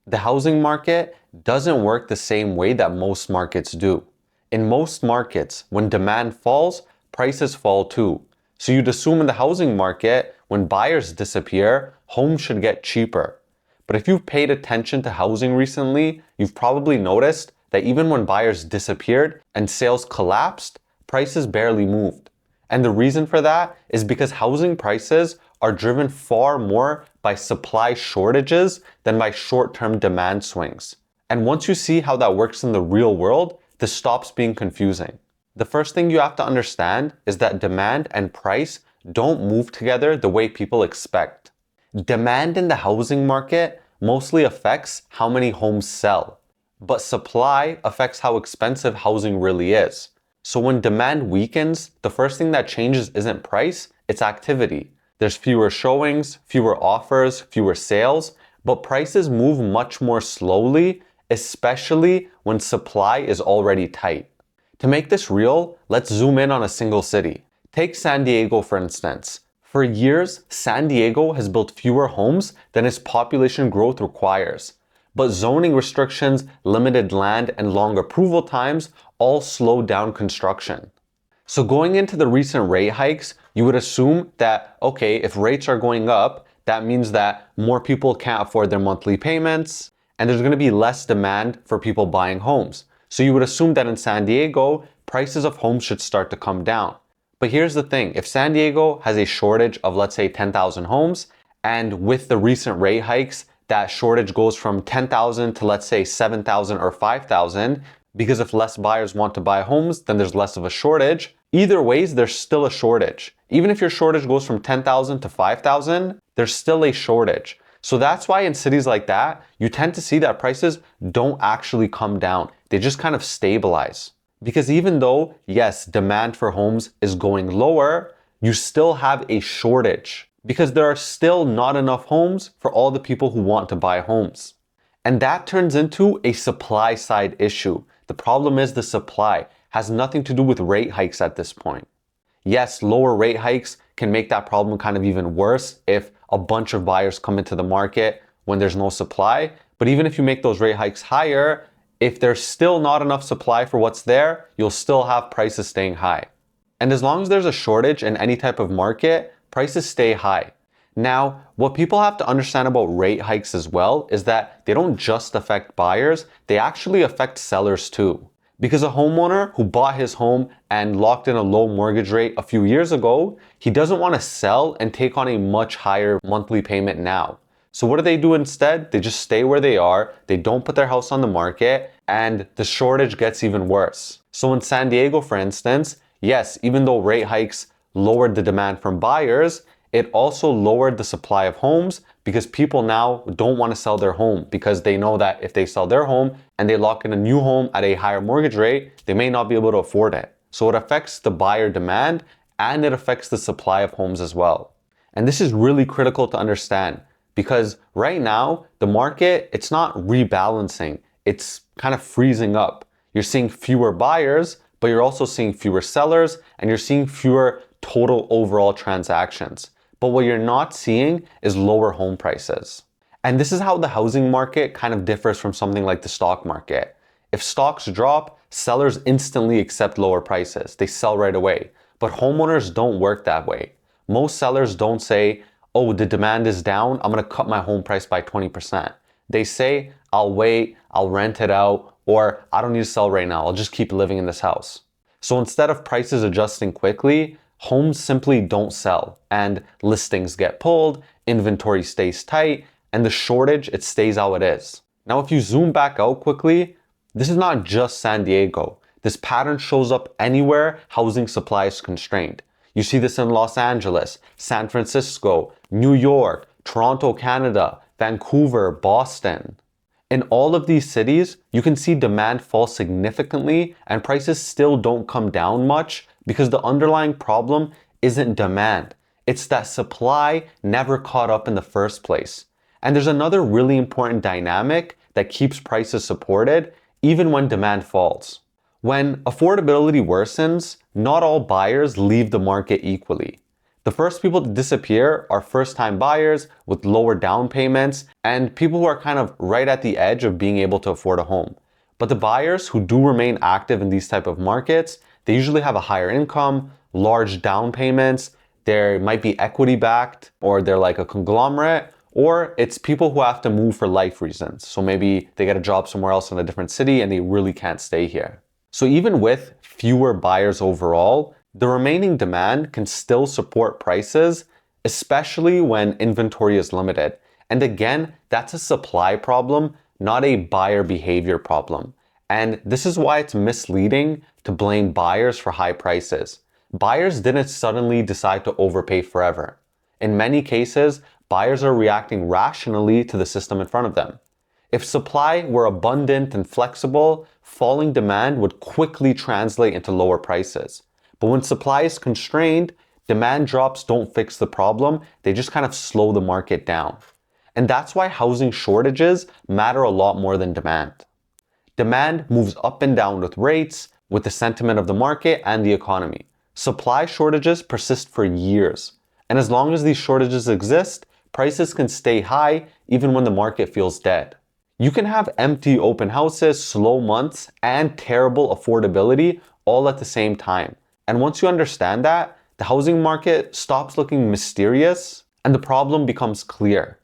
The housing market doesn't work the same way that most markets do. In most markets, when demand falls, prices fall too. So you'd assume in the housing market, when buyers disappear, homes should get cheaper. But if you've paid attention to housing recently, you've probably noticed that even when buyers disappeared and sales collapsed, prices barely moved. And the reason for that is because housing prices are driven far more by supply shortages than by short-term demand swings. And once you see how that works in the real world, this stops being confusing. The first thing you have to understand is that demand and price don't move together the way people expect. Demand in the housing market mostly affects how many homes sell, but supply affects how expensive housing really is. So when demand weakens, the first thing that changes isn't price, it's activity. There's fewer showings, fewer offers, fewer sales, but prices move much more slowly, especially when supply is already tight. To make this real, let's zoom in on a single city. Take San Diego, for instance. For years, San Diego has built fewer homes than its population growth requires. But zoning restrictions, limited land, and long approval times all slowed down construction. So going into the recent rate hikes, you would assume that, okay, if rates are going up, that means that more people can't afford their monthly payments, and there's going to be less demand for people buying homes. So you would assume that in San Diego, prices of homes should start to come down. But here's the thing, if San Diego has a shortage of, let's say, 10,000 homes, and with the recent rate hikes, that shortage goes from 10,000 to, let's say, 7,000 or 5,000, because if less buyers want to buy homes, then there's less of a shortage. Either ways, there's still a shortage. Even if your shortage goes from 10,000 to 5,000, there's still a shortage. So that's why in cities like that, you tend to see that prices don't actually come down. They just kind of stabilize. Because even though, yes, demand for homes is going lower, you still have a shortage because there are still not enough homes for all the people who want to buy homes. And that turns into a supply side issue. The problem is the supply has nothing to do with rate hikes at this point. Yes, lower rate hikes can make that problem kind of even worse if a bunch of buyers come into the market when there's no supply. But even if you make those rate hikes higher, if there's still not enough supply for what's there, you'll still have prices staying high. And as long as there's a shortage in any type of market, prices stay high. Now, what people have to understand about rate hikes as well is that they don't just affect buyers, they actually affect sellers too. Because a homeowner who bought his home and locked in a low mortgage rate a few years ago, he doesn't want to sell and take on a much higher monthly payment now. So what do they do instead? They just stay where they are, they don't put their house on the market, and the shortage gets even worse. So in San Diego, for instance, yes, even though rate hikes lowered the demand from buyers, it also lowered the supply of homes because people now don't want to sell their home because they know that if they sell their home and they lock in a new home at a higher mortgage rate, they may not be able to afford it. So it affects the buyer demand and it affects the supply of homes as well. And this is really critical to understand because right now, the market, it's not rebalancing. It's kind of freezing up. You're seeing fewer buyers, but you're also seeing fewer sellers and you're seeing fewer total overall transactions. But what you're not seeing is lower home prices. And this is how the housing market kind of differs from something like the stock market. If stocks drop, sellers instantly accept lower prices. They sell right away. But homeowners don't work that way. Most sellers don't say, oh, the demand is down, I'm going to cut my home price by 20%. They say, I'll wait, I'll rent it out, or I don't need to sell right now, I'll just keep living in this house. So instead of prices adjusting quickly, homes simply don't sell and listings get pulled, inventory stays tight, and the shortage, it stays how it is. Now, if you zoom back out quickly, this is not just San Diego. This pattern shows up anywhere housing supply is constrained. You see this in Los Angeles, San Francisco, New York, Toronto, Canada, Vancouver, Boston. In all of these cities, you can see demand fall significantly and prices still don't come down much because the underlying problem isn't demand. It's that supply never caught up in the first place. And there's another really important dynamic that keeps prices supported even when demand falls. When affordability worsens, not all buyers leave the market equally. The first people to disappear are first-time buyers with lower down payments and people who are kind of right at the edge of being able to afford a home. But the buyers who do remain active in these type of markets, they usually have a higher income, large down payments, they might be equity backed, or they're like a conglomerate, or it's people who have to move for life reasons. So maybe they get a job somewhere else in a different city and they really can't stay here. So even with fewer buyers overall, the remaining demand can still support prices, especially when inventory is limited. And again, that's a supply problem, not a buyer behavior problem. And this is why it's misleading to blame buyers for high prices. Buyers didn't suddenly decide to overpay forever. In many cases, buyers are reacting rationally to the system in front of them. If supply were abundant and flexible, falling demand would quickly translate into lower prices. But when supply is constrained, demand drops don't fix the problem, they just kind of slow the market down. And that's why housing shortages matter a lot more than demand. Demand moves up and down with rates, with the sentiment of the market and the economy. Supply shortages persist for years. And as long as these shortages exist, prices can stay high even when the market feels dead. You can have empty open houses, slow months, and terrible affordability all at the same time. And once you understand that, the housing market stops looking mysterious and the problem becomes clear.